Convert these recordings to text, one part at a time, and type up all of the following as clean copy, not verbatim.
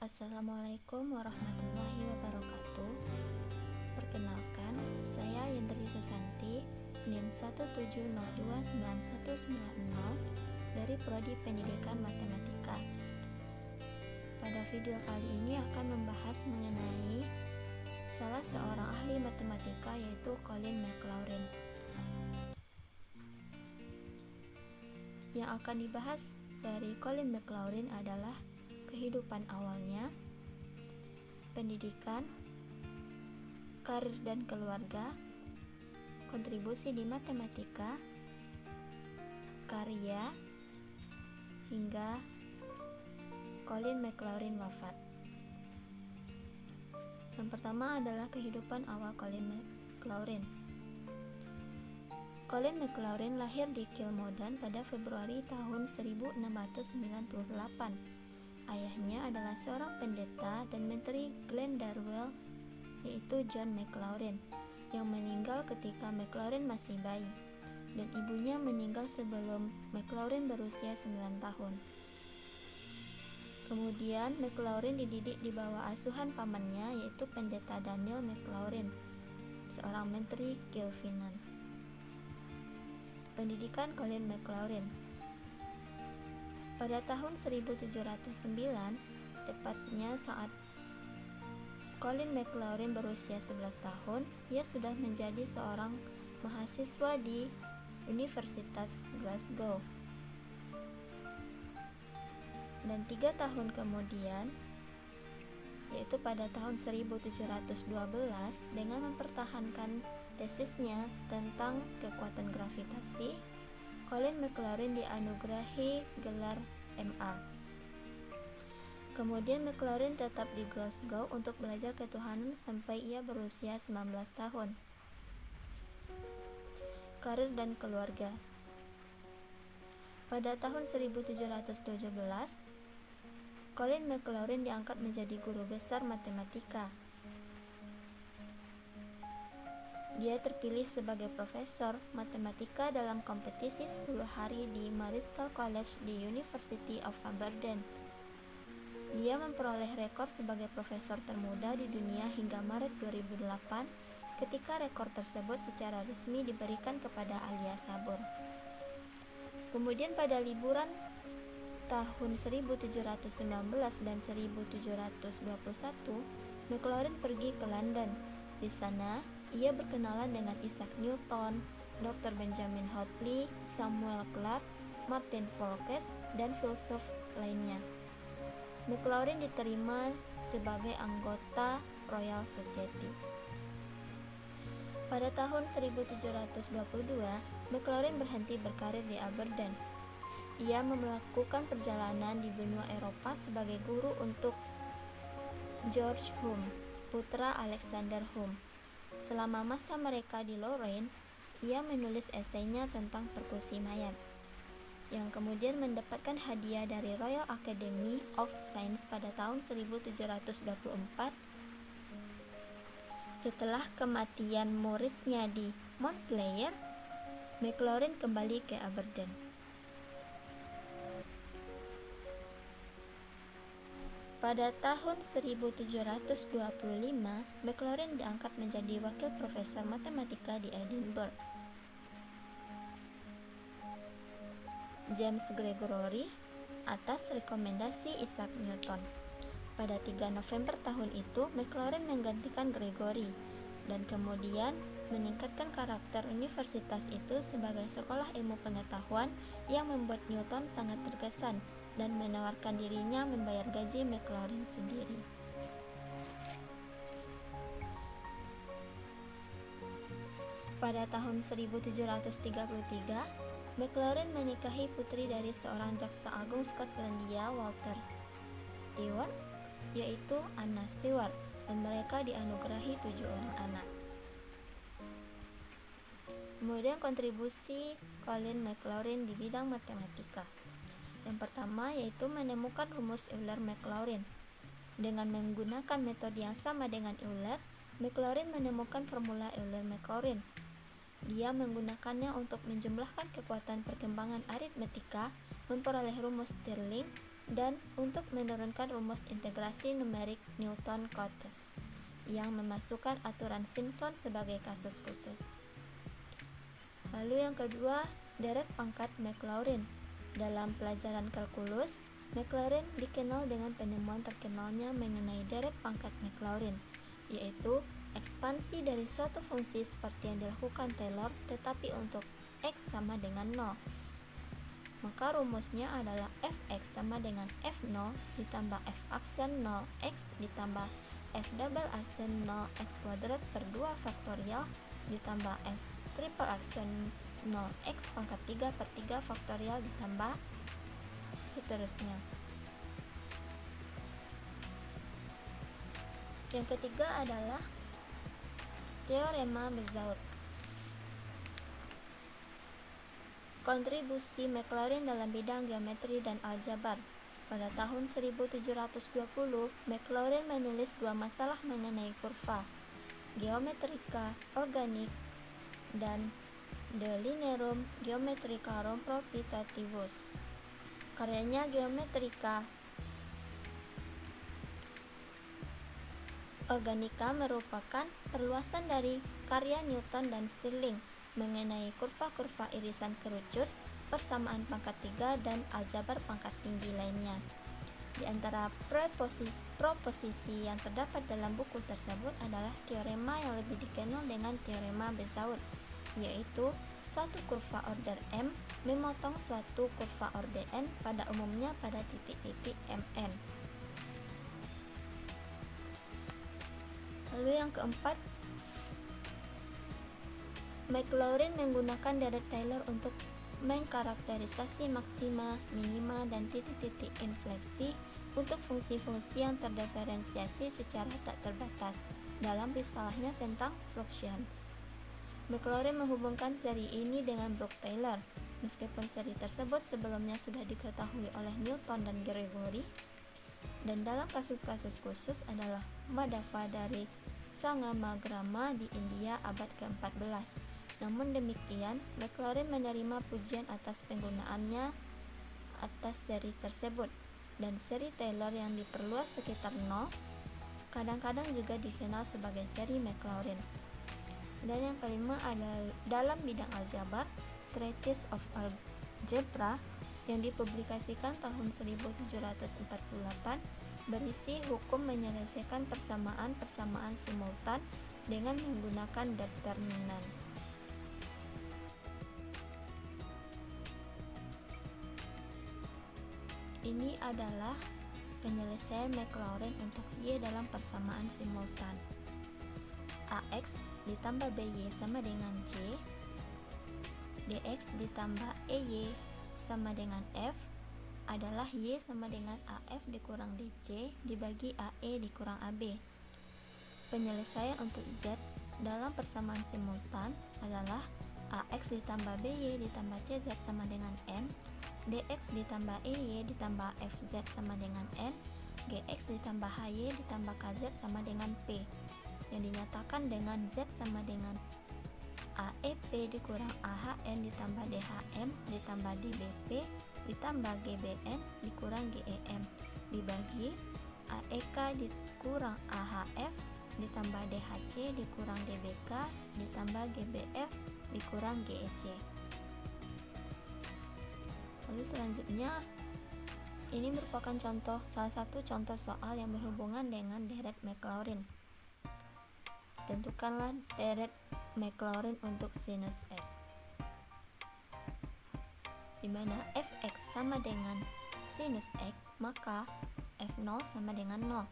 Assalamualaikum warahmatullahi wabarakatuh. Perkenalkan, saya Yendri Susanti, NIM 170291190 dari Prodi Pendidikan Matematika. Pada video kali ini akan membahas mengenai salah seorang ahli matematika, yaitu Colin Maclaurin. Yang akan dibahas dari Colin Maclaurin adalah kehidupan awalnya, pendidikan, karir dan keluarga, kontribusi di matematika, karya, hingga Colin Maclaurin wafat. Yang pertama adalah kehidupan awal Colin Maclaurin. Colin Maclaurin lahir di Kilmodon pada Februari tahun 1698. Ayahnya adalah seorang pendeta dan menteri Glendarwell, yaitu John Maclaurin, yang meninggal ketika Maclaurin masih bayi, dan ibunya meninggal sebelum Maclaurin berusia 9 tahun. Kemudian Maclaurin dididik di bawah asuhan pamannya, yaitu pendeta Daniel Maclaurin, seorang menteri Kilvinan. Pendidikan Colin Maclaurin. Pada tahun 1709, tepatnya saat Colin Maclaurin berusia 11 tahun, ia sudah menjadi seorang mahasiswa di Universitas Glasgow. Dan 3 tahun kemudian, yaitu pada tahun 1712, dengan mempertahankan tesisnya tentang kekuatan gravitasi, Colin Maclaurin dianugerahi gelar MA. Kemudian Maclaurin tetap di Glasgow untuk belajar ketuhanan sampai ia berusia 19 tahun. Karir dan keluarga. Pada tahun 1717, Colin Maclaurin diangkat menjadi guru besar matematika. Dia terpilih sebagai profesor matematika dalam kompetisi 10 hari di Marischal College di University of Aberdeen. Dia memperoleh rekor sebagai profesor termuda di dunia hingga Maret 2008, ketika rekor tersebut secara resmi diberikan kepada Alia Sabur. Kemudian pada liburan tahun 1719 dan 1721, Maclaurin pergi ke London. Di sana, ia berkenalan dengan Isaac Newton, Dr. Benjamin Hartley, Samuel Clarke, Martin Foulkes, dan filsuf lainnya. Maclaurin diterima sebagai anggota Royal Society. Pada tahun 1722, Maclaurin berhenti berkarir di Aberdeen. Ia melakukan perjalanan di benua Eropa sebagai guru untuk George Hume, putra Alexander Hume. Selama masa mereka di Lorraine, ia menulis esainya tentang perkusi mayat, yang kemudian mendapatkan hadiah dari Royal Academy of Science pada tahun 1724. Setelah kematian muridnya di Montpellier, Maclaurin kembali ke Aberdeen. Pada tahun 1725, Maclaurin diangkat menjadi wakil profesor matematika di Edinburgh. James Gregory atas rekomendasi Isaac Newton. Pada 3 November tahun itu, Maclaurin menggantikan Gregory dan kemudian meningkatkan karakter universitas itu sebagai sekolah ilmu pengetahuan yang membuat Newton sangat terkesan dan menawarkan dirinya membayar gaji Maclaurin sendiri. Pada tahun 1733, Maclaurin menikahi putri dari seorang jaksa agung Skotlandia, Walter Stewart, yaitu Anna Stewart, dan mereka dianugerahi 7 orang anak. Kemudian kontribusi Colin Maclaurin di bidang matematika. Yang pertama yaitu menemukan rumus Euler-Maclaurin. Dengan menggunakan metode yang sama dengan Euler, Maclaurin menemukan formula Euler-Maclaurin. Dia menggunakannya untuk menjumlahkan kekuatan perkembangan aritmetika, memperoleh rumus Stirling, dan untuk menurunkan rumus integrasi numerik Newton-Cotes yang memasukkan aturan Simpson sebagai kasus khusus. Lalu yang kedua, deret pangkat Maclaurin. Dalam pelajaran kalkulus, Maclaurin dikenal dengan penemuan terkenalnya mengenai deret pangkat Maclaurin, yaitu ekspansi dari suatu fungsi seperti yang dilakukan Taylor tetapi untuk x sama dengan 0. Maka rumusnya adalah fx sama dengan f0 ditambah f aksen 0x ditambah f double aksen 0x kuadrat per 2 faktorial ditambah f triple aksen 0x pangkat 3 per 3 faktorial ditambah seterusnya. Yang ketiga adalah teorema Bezout. Kontribusi Maclaurin dalam bidang geometri dan aljabar. Pada tahun 1720, Maclaurin menulis dua masalah mengenai kurva, Geometrica Organic dan De Linearum Geometricarum Propitativus. Karyanya Geometrica Organica merupakan perluasan dari karya Newton dan Stirling mengenai kurva-kurva irisan kerucut, persamaan pangkat 3, dan aljabar pangkat tinggi lainnya. Di antara proposisi yang terdapat dalam buku tersebut adalah teorema yang lebih dikenal dengan teorema Bezout, yaitu suatu kurva order M memotong suatu kurva order N pada umumnya pada titik-titik Mn. Lalu yang keempat, Maclaurin menggunakan deret Taylor untuk mengkarakterisasi maksima, minima, dan titik-titik infleksi untuk fungsi-fungsi yang terdiferensiasi secara tak terbatas dalam risalahnya tentang fluxions. Maclaurin menghubungkan seri ini dengan Brooke-Taylor, meskipun seri tersebut sebelumnya sudah diketahui oleh Newton dan Gregory, dan dalam kasus-kasus khusus adalah Madhava dari Sangamagrama di India abad ke-14. Namun demikian, Maclaurin menerima pujian atas penggunaannya atas seri tersebut, dan seri Taylor yang diperluas sekitar 0 kadang-kadang juga dikenal sebagai seri Maclaurin. Dan yang kelima adalah dalam bidang aljabar, Treatise of Algebra yang dipublikasikan tahun 1748 berisi hukum menyelesaikan persamaan-persamaan simultan dengan menggunakan determinan. Ini adalah penyelesaian Maclaurin untuk Y dalam persamaan simultan. AX ditambah BY sama dengan J, DX ditambah EY sama dengan F adalah Y sama dengan AF dikurang DC dibagi AE dikurang AB. Penyelesaian untuk Z dalam persamaan simultan adalah AX ditambah BY ditambah CZ sama dengan N, DX ditambah EY ditambah FZ sama dengan N, GX ditambah HY ditambah KZ sama dengan P, yang dinyatakan dengan Z sama dengan AEP dikurang AHN ditambah DHM ditambah DBP ditambah GBN dikurang GEM dibagi AEK dikurang AHF ditambah DHC dikurang DBK ditambah GBF dikurang GEC. Lalu selanjutnya, ini merupakan salah satu contoh soal yang berhubungan dengan deret Maclaurin. Tentukanlah deret Maclaurin untuk sinus X, di mana fx sama dengan sinus X, maka f0 sama dengan 0.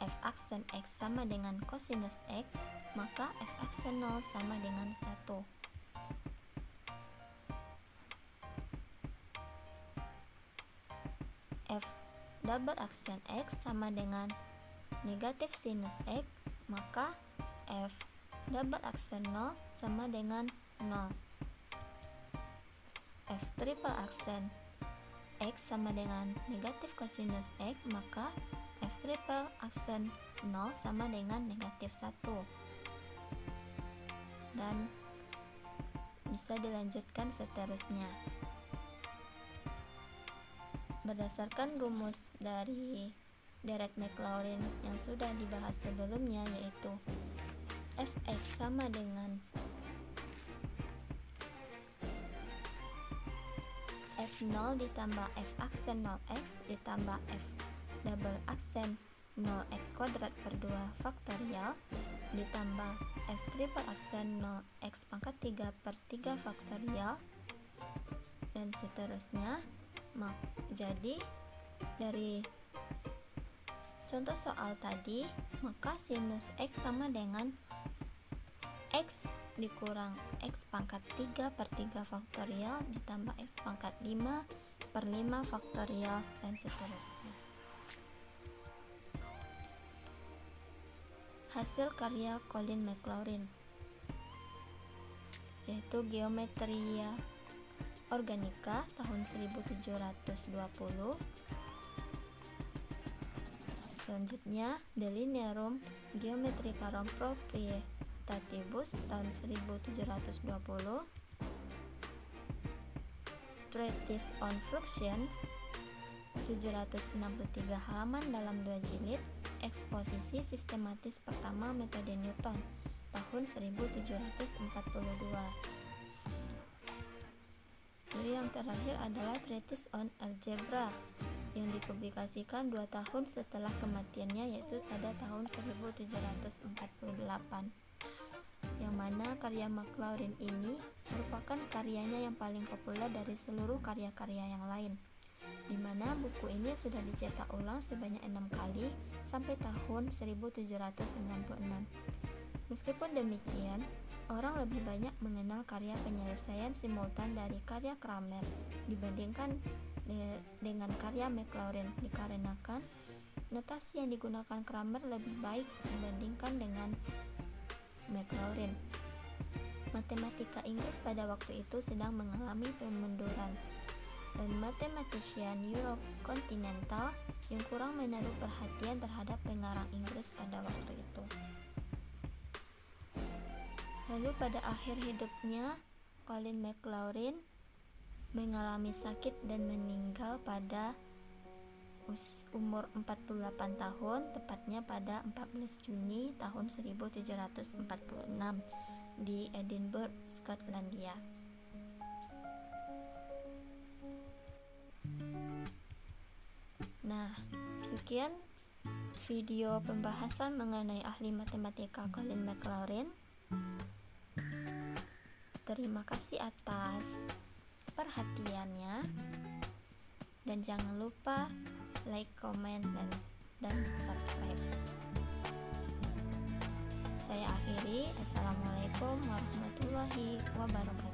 F aksen X sama dengan kosinus X, maka f aksen 0 sama dengan 1. F double aksen X sama dengan negatif sinus X, maka F double aksen 0 sama dengan 0. F triple aksen X sama dengan negatif kosinus X, maka F triple aksen 0 sama dengan negatif 1. Dan bisa dilanjutkan seterusnya. Berdasarkan rumus dari Dirac-Maclaurin yang sudah dibahas sebelumnya, yaitu Fx sama dengan F0 ditambah F aksen 0x ditambah F double aksen 0x kuadrat per 2 faktorial ditambah F triple aksen 0x pangkat 3 per 3 faktorial dan seterusnya. Jadi dari contoh soal tadi, maka sinus X sama dengan X dikurang X pangkat 3 per 3 faktorial ditambah X pangkat 5 per 5 faktorial dan seterusnya. Hasil karya Colin Maclaurin yaitu Geometria Organica tahun 1720. Selanjutnya De Linearum Geometricarum Proprietatibus tahun 1720. Treatise on Fluxion 763 halaman dalam 2 jilid. Eksposisi sistematis pertama metode Newton tahun 1742. Lalu yang terakhir adalah Treatise on Algebra yang dipublikasikan 2 tahun setelah kematiannya, yaitu pada tahun 1748, yang mana karya Maclaurin ini merupakan karyanya yang paling populer dari seluruh karya-karya yang lain, di mana buku ini sudah dicetak ulang sebanyak 6 kali sampai tahun 1796. Meskipun demikian, orang lebih banyak mengenal karya penyelesaian simultan dari karya Cramer dibandingkan dengan karya Maclaurin, dikarenakan notasi yang digunakan Cramer lebih baik dibandingkan dengan Maclaurin. Matematika Inggris pada waktu itu sedang mengalami pemunduran, dan matematisian Euro-kontinental yang kurang menaruh perhatian terhadap pengarang Inggris pada waktu itu. Lalu pada akhir hidupnya, Colin Maclaurin mengalami sakit dan meninggal pada umur 48 tahun, tepatnya pada 14 Juni tahun 1746 di Edinburgh, Skotlandia. Nah, sekian video pembahasan mengenai ahli matematika Colin Maclaurin. Terima kasih atas perhatiannya, dan jangan lupa like, comment, dan subscribe. Saya akhiri. Assalamualaikum warahmatullahi wabarakatuh.